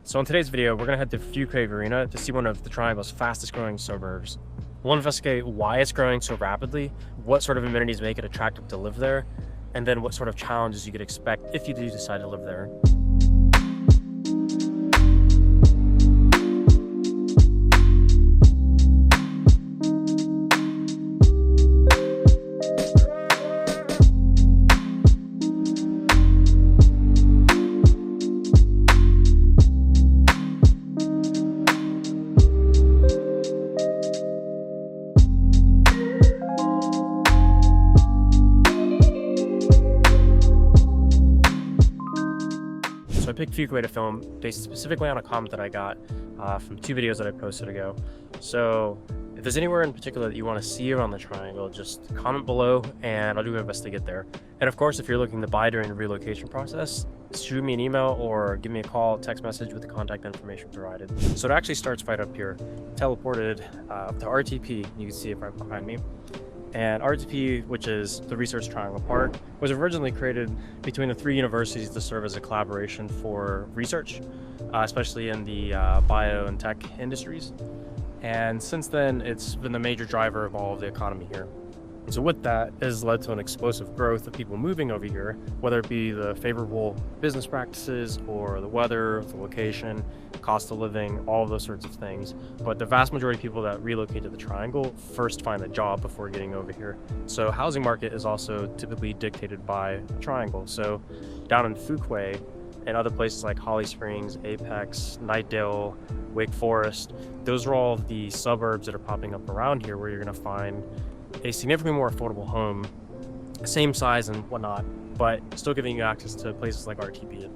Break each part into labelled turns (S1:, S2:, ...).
S1: So in today's video, we're gonna head to Fuquay-Varina to see one of the Triangle's fastest growing suburbs. We'll investigate why it's growing so rapidly, what sort of amenities make it attractive to live there, and then what sort of challenges you could expect if you do decide to live there. So I picked Fuquay to film based specifically on a comment that I got from two videos that I posted ago. So if there's anywhere in particular that you want to see around the Triangle, just comment below and I'll do my best to get there. And of course, if you're looking to buy during the relocation process, shoot me an email or give me a call, text message with the contact information provided. So it actually starts right up here, teleported up to RTP. You can see it right behind me. And RTP, which is the Research Triangle Park, was originally created between the three universities to serve as a collaboration for research, especially in the bio and tech industries. And since then, it's been the major driver of all of the economy here. And so with that has led to an explosive growth of people moving over here, whether it be the favorable business practices or the weather, the location, cost of living, all of those sorts of things. But the vast majority of people that relocate to the Triangle first find a job before getting over here. So housing market is also typically dictated by the Triangle. So down in Fuquay and other places like Holly Springs, Apex, Nightdale, Wake Forest, those are all the suburbs that are popping up around here where you're gonna find a significantly more affordable home, same size and whatnot, but still giving you access to places like RTP.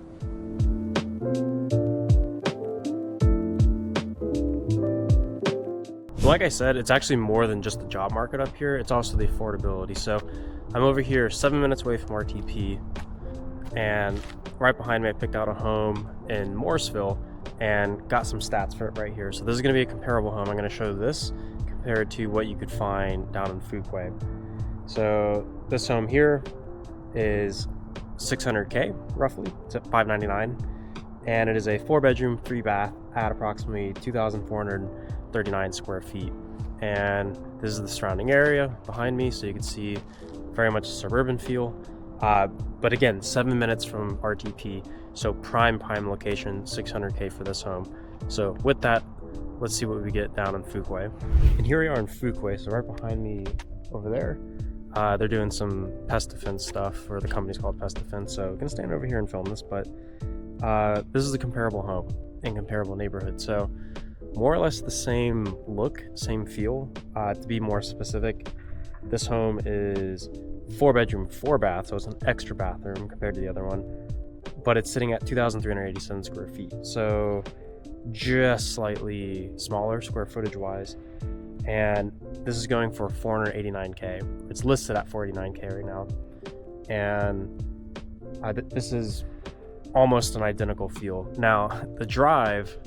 S1: Like I said, it's actually more than just the job market up here, it's also the affordability. So I'm over here 7 minutes away from RTP, and right behind me I picked out a home in Morrisville and got some stats for it right here. So this is going to be a comparable home. I'm going to show this compared to what you could find down in Fuquay. So this home here is $600K roughly, it's at $599, and it is a 4-bedroom 3-bath at approximately 2,439 square feet. And this is the surrounding area behind me, so you can see very much a suburban feel, but again, 7 minutes from RTP, so prime location, $600K for this home. So with that, let's see what we get down in Fuquay. And here we are in Fuquay, so right behind me over there, they're doing some pest defense stuff, or the company's called Pest Defense, so I'm gonna stand over here and film this, but this is a comparable home in comparable neighborhood. So more or less the same look, same feel. To be more specific, this home is 4-bedroom, 4-bath, so it's an extra bathroom compared to the other one, but it's sitting at 2,387 square feet. So just slightly smaller square footage wise, and this is going for 489K. It's listed at 489K right now, and this is almost an identical feel. Now the drive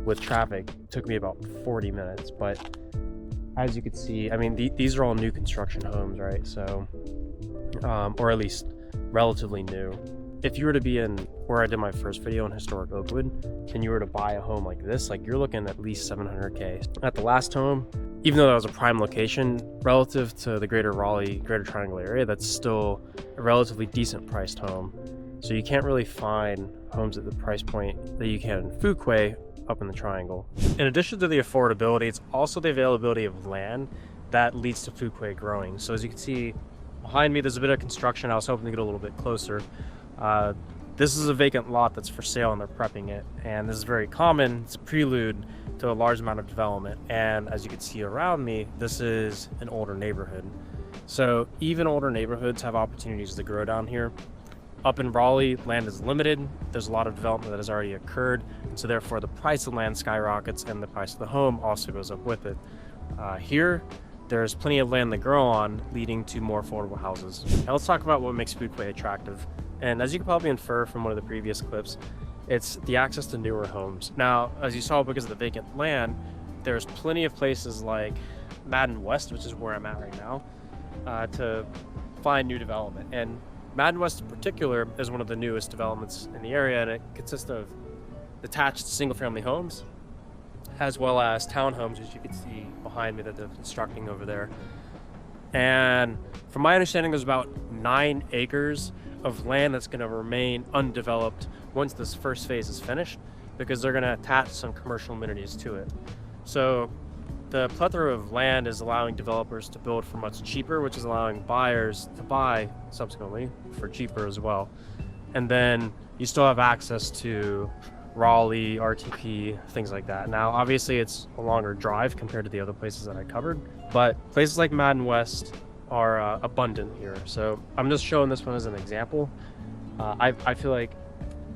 S1: with traffic took me about 40 minutes, but as you can see, I mean, these are all new construction homes, right? So or at least relatively new. If you were to be in where I did my first video in historic Oakwood, and you were to buy a home like this, like you're looking at least 700K. At the last home, even though that was a prime location, relative to the greater Raleigh, greater Triangle area, that's still a relatively decent priced home. So you can't really find homes at the price point that you can in Fuquay up in the Triangle. In addition to the affordability, it's also the availability of land that leads to Fuquay growing. So as you can see behind me, there's a bit of construction. I was hoping to get a little bit closer. This is a vacant lot that's for sale and they're prepping it, and this is very common. It's a prelude to a large amount of development, and as you can see around me, this is an older neighborhood. So even older neighborhoods have opportunities to grow down here. Up in Raleigh, land is limited. There's a lot of development that has already occurred, so therefore the price of land skyrockets and the price of the home also goes up with it. Here, there's plenty of land to grow on, leading to more affordable houses. Now let's talk about what makes Fuquay attractive. And as you can probably infer from one of the previous clips, it's the access to newer homes. Now, as you saw, because of the vacant land, there's plenty of places like Madden West, which is where I'm at right now, to find new development. And Madden West in particular is one of the newest developments in the area, and it consists of detached single-family homes, as well as townhomes, as you can see behind me that they're constructing over there. And from my understanding, there's about 9 acres of land that's going to remain undeveloped once this first phase is finished, because they're going to attach some commercial amenities to it. So the plethora of land is allowing developers to build for much cheaper, which is allowing buyers to buy subsequently for cheaper as well. And then you still have access to Raleigh, RTP, things like that. Now, obviously, it's a longer drive compared to the other places that I covered, but places like Madden West are abundant here. So I'm just showing this one as an example. I feel like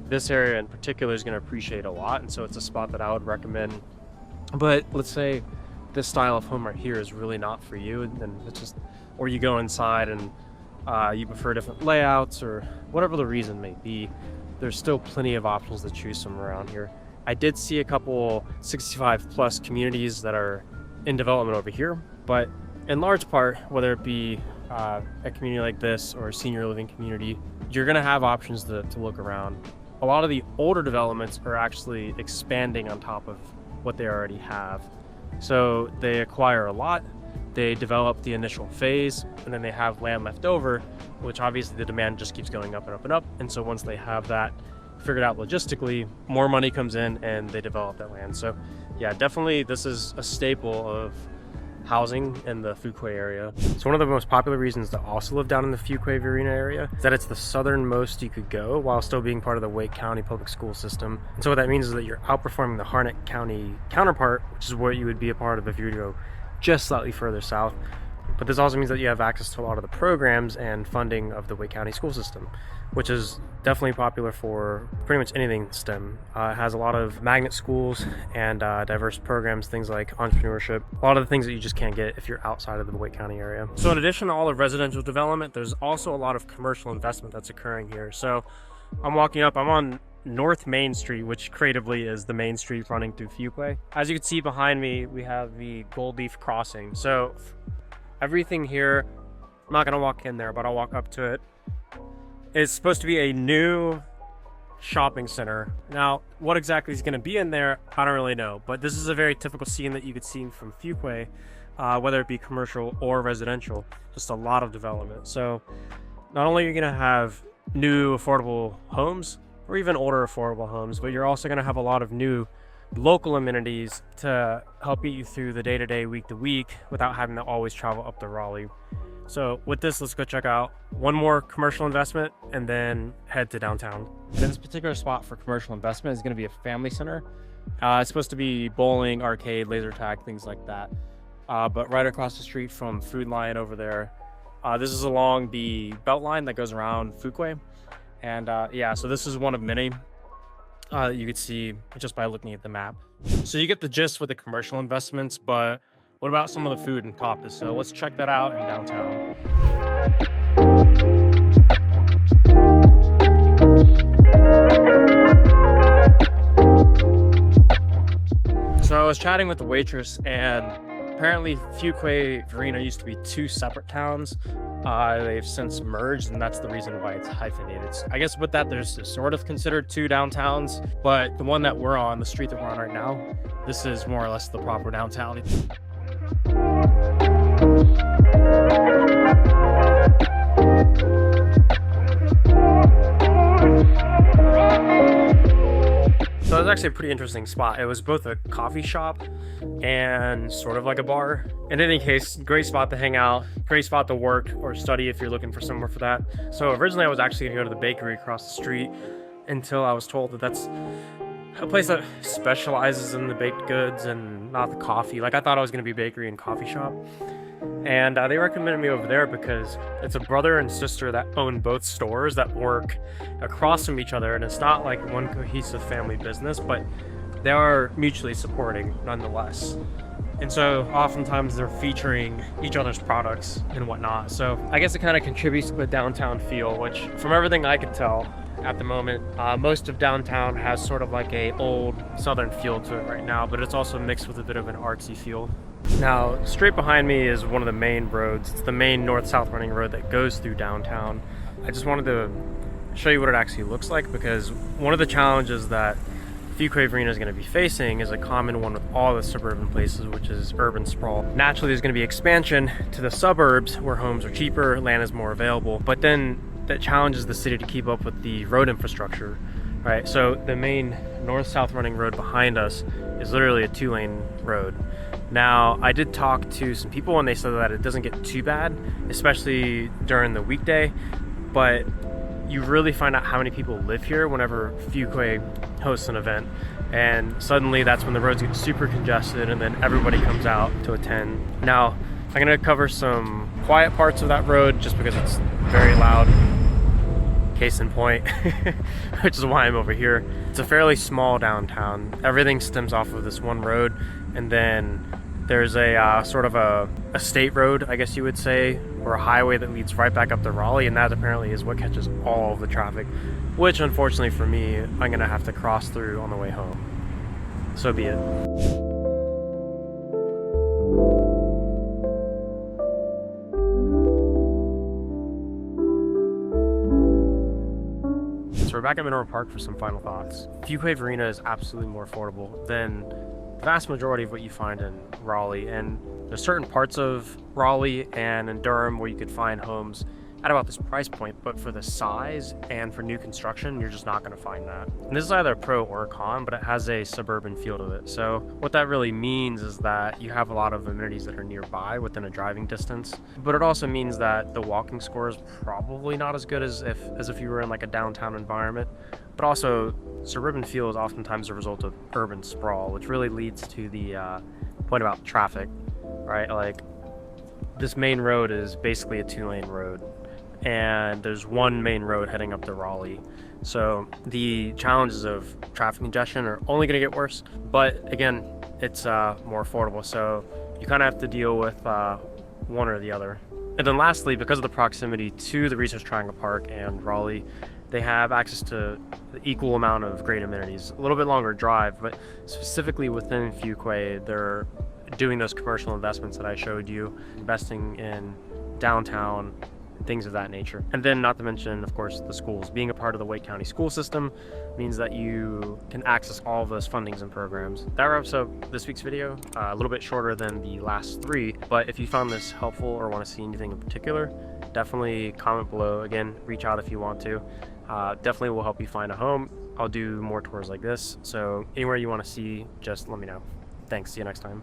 S1: this area in particular is going to appreciate a lot, and so it's a spot that I would recommend. But let's say this style of home right here is really not for you, and then it's just, or you go inside and you prefer different layouts or whatever the reason may be, there's still plenty of options to choose from around here. I did see a couple 65 plus communities that are in development over here, but in large part, whether it be a community like this or a senior living community, you're gonna have options to look around. A lot of the older developments are actually expanding on top of what they already have. So they acquire a lot, they develop the initial phase, and then they have land left over, which obviously the demand just keeps going up and up and up. And so once they have that figured out logistically, more money comes in and they develop that land. So yeah, definitely this is a staple of housing in the Fuquay area. So one of the most popular reasons to also live down in the Fuquay-Varina area is that it's the southernmost you could go while still being part of the Wake County public school system. And so what that means is that you're outperforming the Harnett County counterpart, which is what you would be a part of if you were to go just slightly further south. But this also means that you have access to a lot of the programs and funding of the Wake County school system, which is definitely popular for pretty much anything STEM. It has a lot of magnet schools and diverse programs, things like entrepreneurship, a lot of the things that you just can't get if you're outside of the Wake County area. So in addition to all the residential development, there's also a lot of commercial investment that's occurring here. So I'm walking up, I'm on North Main Street, which creatively is the main street running through Fuquay. As you can see behind me, we have the Gold Leaf Crossing. So everything here, I'm not gonna walk in there, but I'll walk up to it. It's supposed to be a new shopping center. Now, what exactly is gonna be in there, I don't really know, but this is a very typical scene that you could see from Fuquay, whether it be commercial or residential, just a lot of development. So not only are you gonna have new affordable homes, or even older affordable homes, but you're also gonna have a lot of new local amenities to help get you through the day-to-day, week-to-week without having to always travel up to Raleigh. So with this, let's go check out one more commercial investment and then head to downtown. This particular spot for commercial investment is going to be a family center. It's supposed to be bowling, arcade, laser tag, things like that. But right across the street from Food Lion over there, this is along the belt line that goes around Fuquay. And yeah, so this is one of many you could see just by looking at the map. So you get the gist with the commercial investments, but what about some of the food and coffee? So let's check that out in downtown. So I was chatting with the waitress, and apparently Fuquay-Varina used to be 2 separate towns. They've since merged, and that's the reason why it's hyphenated. I guess with that, there's sort of considered 2 downtowns, but the one that we're on, the street that we're on right now, this is more or less the proper downtown. So it was actually a pretty interesting spot. It was both a coffee shop and sort of like a bar. In any case, great spot to hang out, great spot to work or study if you're looking for somewhere for that. So originally I was actually gonna go to the bakery across the street until I was told that that's a place that specializes in the baked goods and not the coffee. Like, I thought I was gonna be a bakery and coffee shop. And they recommended me over there because it's a brother and sister that own both stores that work across from each other, and it's not like one cohesive family business, but they are mutually supporting nonetheless. And so oftentimes they're featuring each other's products and whatnot. So I guess it kind of contributes to the downtown feel, which from everything I could tell at the moment, most of downtown has sort of like a old southern feel to it right now, but it's also mixed with a bit of an artsy feel. Now, straight behind me is one of the main roads. It's the main north-south running road that goes through downtown. I just wanted to show you what it actually looks like, because one of the challenges that Fuquay-Varina is going to be facing is a common one with all the suburban places, which is urban sprawl. Naturally, there's going to be expansion to the suburbs where homes are cheaper, land is more available, but then that challenges the city to keep up with the road infrastructure, right? So the main north-south running road behind us is literally a 2-lane road. Now, I did talk to some people and they said that it doesn't get too bad, especially during the weekday, but you really find out how many people live here whenever Fuquay hosts an event, and suddenly that's when the roads get super congested and then everybody comes out to attend. Now, I'm gonna cover some quiet parts of that road just because it's very loud. Case in point, which is why I'm over here. It's a fairly small downtown. Everything stems off of this one road, and then there's a sort of a state road, I guess you would say, or a highway that leads right back up to Raleigh, and that apparently is what catches all of the traffic, which unfortunately for me, I'm gonna have to cross through on the way home. So be it. So we're back at Mineral Park for some final thoughts. Fuquay-Varina is absolutely more affordable than the vast majority of what you find in Raleigh, and there's certain parts of Raleigh and in Durham where you could find homes at about this price point, but for the size and for new construction, you're just not going to find that. And this is either a pro or a con, but it has a suburban feel to it. So what that really means is that you have a lot of amenities that are nearby within a driving distance, but it also means that the walking score is probably not as good as if you were in like a downtown environment. But also, suburban feel is oftentimes a result of urban sprawl, which really leads to the point about traffic, right? Like, this main road is basically a 2-lane road, and there's one main road heading up to Raleigh. So the challenges of traffic congestion are only going to get worse, but again, it's more affordable. So you kind of have to deal with one or the other. And then lastly, because of the proximity to the Research Triangle Park and Raleigh, they have access to the equal amount of great amenities. A little bit longer drive, but specifically within Fuquay, they're doing those commercial investments that I showed you, investing in downtown, things of that nature. And then not to mention, of course, the schools. Being a part of the Wake County school system means that you can access all of those fundings and programs. That wraps up this week's video. A little bit shorter than the last 3, but if you found this helpful or want to see anything in particular, definitely comment below. Again, reach out if you want to. Definitely will help you find a home. I'll do more tours like this, so anywhere you want to see, just let me know. Thanks, see you next time.